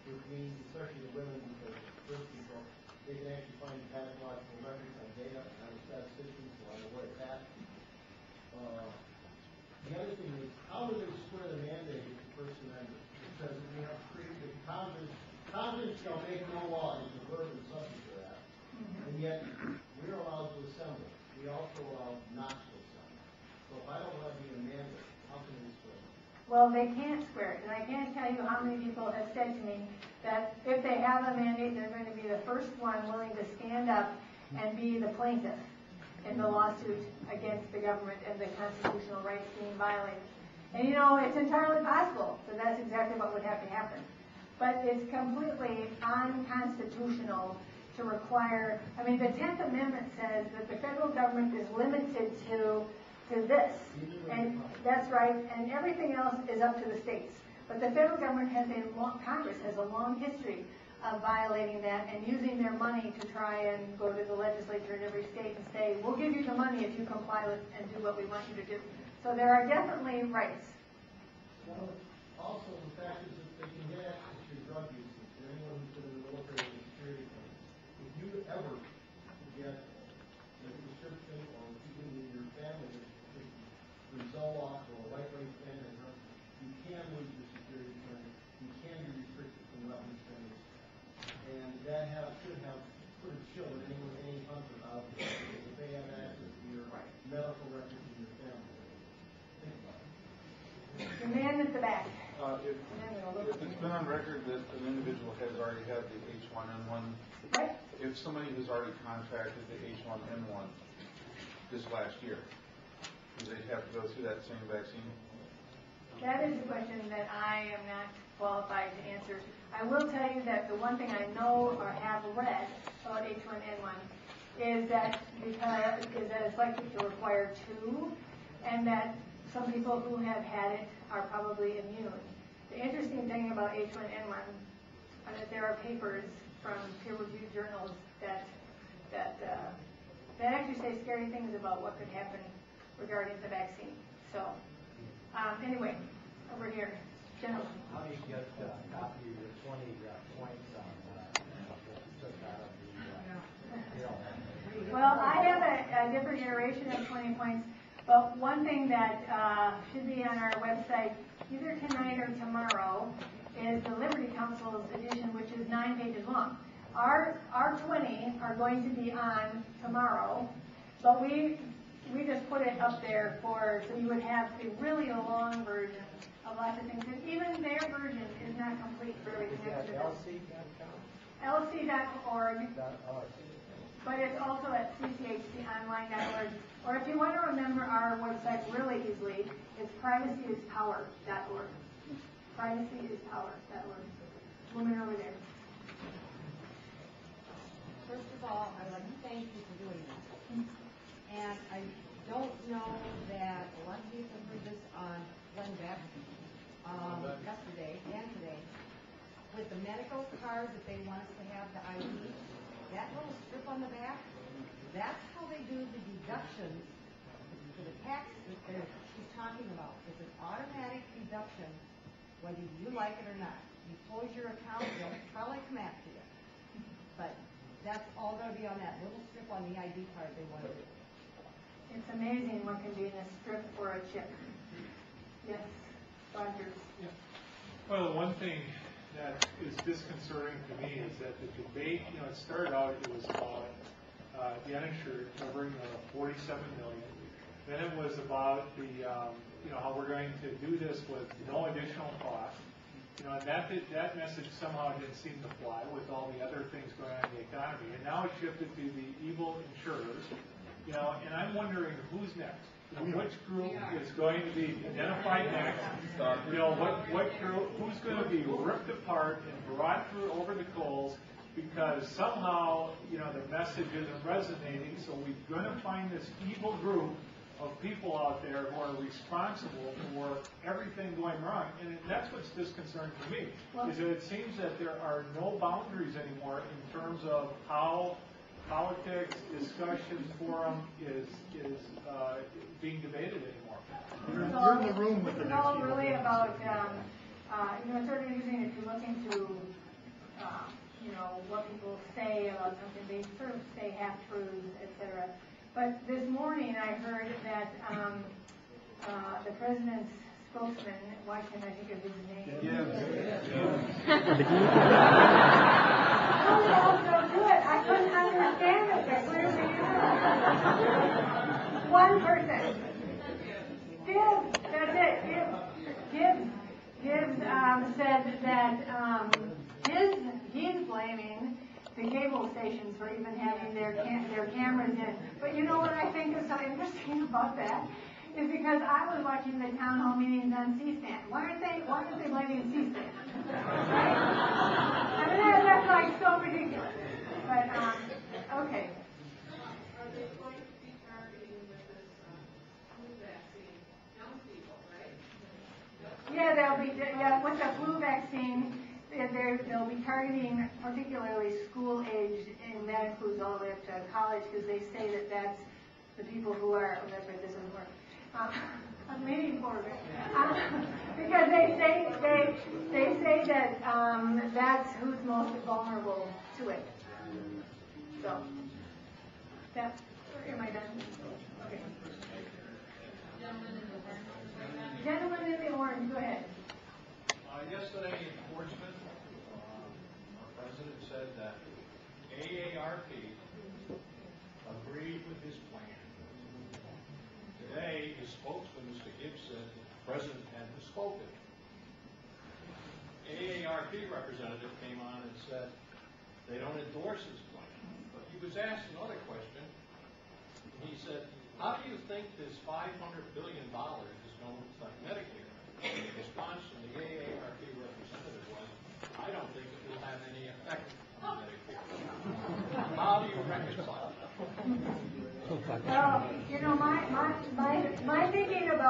which means, especially the women, because first people, they can actually find gynecological records on data. I'm a statistician, so I'm aware of that. The other thing is, how do they square the mandate with the First Amendment? Because we have created Congress shall make no law is the verb and subject of that, and yet we're allowed to assemble. We also allow not to assemble. So if I don't want to be a mandate, how can we square it? Well, they can't square it, and I can't tell you how many people have said to me that if they have a mandate, they're going to be the first one willing to stand up and be the plaintiff in the lawsuit against the government and the constitutional rights being violated. And you know, it's entirely possible, so that's exactly what would have to happen. But it's completely unconstitutional to require, I mean, the 10th Amendment says that the federal government is limited to this, and that's right, and everything else is up to the states. But the federal government Congress has a long history of violating that and using their money to try and go to the legislature in every state and say, we'll give you the money if you comply with and do what we want you to do. So there are definitely rights. Well, also the fact is that they can get access to your drug usage. For anyone who's been in the military and security companies, if you ever get a prescription or even in your family for Zoloft or a lightweight pen, you can lose your security clearance. You can be restricted from weapons training. And that should have put a chill in anyone, any hunter out there. If they have access to your medical records in your family. Think about it. The man at the back. If it's been on record that an individual has already had the H1N1, right. If somebody has already contracted the H1N1 this last year, do they have to go through that same vaccine? That is a question that I am not qualified to answer. I will tell you that the one thing I know or have read about H1N1 is that it's likely to require 2, and that some people who have had it are probably immune. The interesting thing about H1N1 is that there are papers from peer-reviewed journals that actually say scary things about what could happen regarding the vaccine. So, anyway, over here, gentlemen. How do you get a copy of your 20 points on took out of the Well, I have a different iteration of 20 points, but one thing that should be on our website either tonight or tomorrow is the Liberty Council's edition, which is 9 pages long. Our 20 are going to be on tomorrow, but we just put it up there so you would have a really long version of lots of things. And even their version is not complete for everything. Is that LC.com? LC.org. But it's also at cchconline.org. Or if you want to remember our website really easily, it's privacyispower.org. Privacyispower.org. Woman over there. First of all, I'd like to thank you for doing this. And I don't know that a lot of people heard this on Glenn Beck yesterday and today. With the medical card that they want us to have, the ID, that little strip on the back, that's how they do the deductions for the tax that she's talking about. It's an automatic deduction, whether you like it or not. You close your account, they'll probably come after you. But that's all going to be on that little strip on the ID card they want to do. It's amazing what can be in a strip or a chip. Yes, Roger. Yeah. Well, one thing that is disconcerting to me is that the debate, it started out, it was about the uninsured covering 47 million. Then it was about the, how we're going to do this with no additional cost. And that message somehow didn't seem to fly with all the other things going on in the economy. And now it shifted to the evil insurers. And I'm wondering who's next. Which group is going to be identified next? What group? Who's going to be ripped apart and brought through over the coals because somehow the message isn't resonating? So we're going to find this evil group of people out there who are responsible for everything going wrong, and that's what's disconcerting to me. Is that it seems that there are no boundaries anymore in terms of how politics, discussions, forum is being debated anymore. You're in the room with the next. It's all really about, certainly using if you're looking to you know, what people say about something. They sort of say half-truths, etc. But this morning I heard that the president's spokesman, why can't I think of his name? Oh, so good. I couldn't understand it, but clearly you. One person. Gibbs, that's it. Gibbs said that he's blaming the cable stations for even having their cameras in. But you know what I think is so interesting about that? Is because I was watching the town hall meetings on C-SPAN. Why aren't they blaming C-SPAN? Right? I mean, that's like so ridiculous. But, okay. Are they going to be targeting with this flu vaccine young people, right? Yeah, with the flu vaccine, they'll be targeting particularly school age, and that includes all the way up to college, because they say that that's the people who are, oh, that's right, this doesn't work. I'm leaning forward. Because they say that that's who's most vulnerable to it. So, that's, am I done? Okay. Gentleman in the orange, go ahead. Yesterday in Portsmouth, our president said that AARP agreed with his plan. Today, his spokesman, Mr. Gibbs, said that the president had misspoken. AARP representative came on and said they don't endorse his plan. But he was asked another question. He said, how do you think this $500 billion is going to affect Medicare? And the response from the AARP representative was, I don't think it will have any effect on Medicare. How do you reconcile that? Well, you know, my thinking about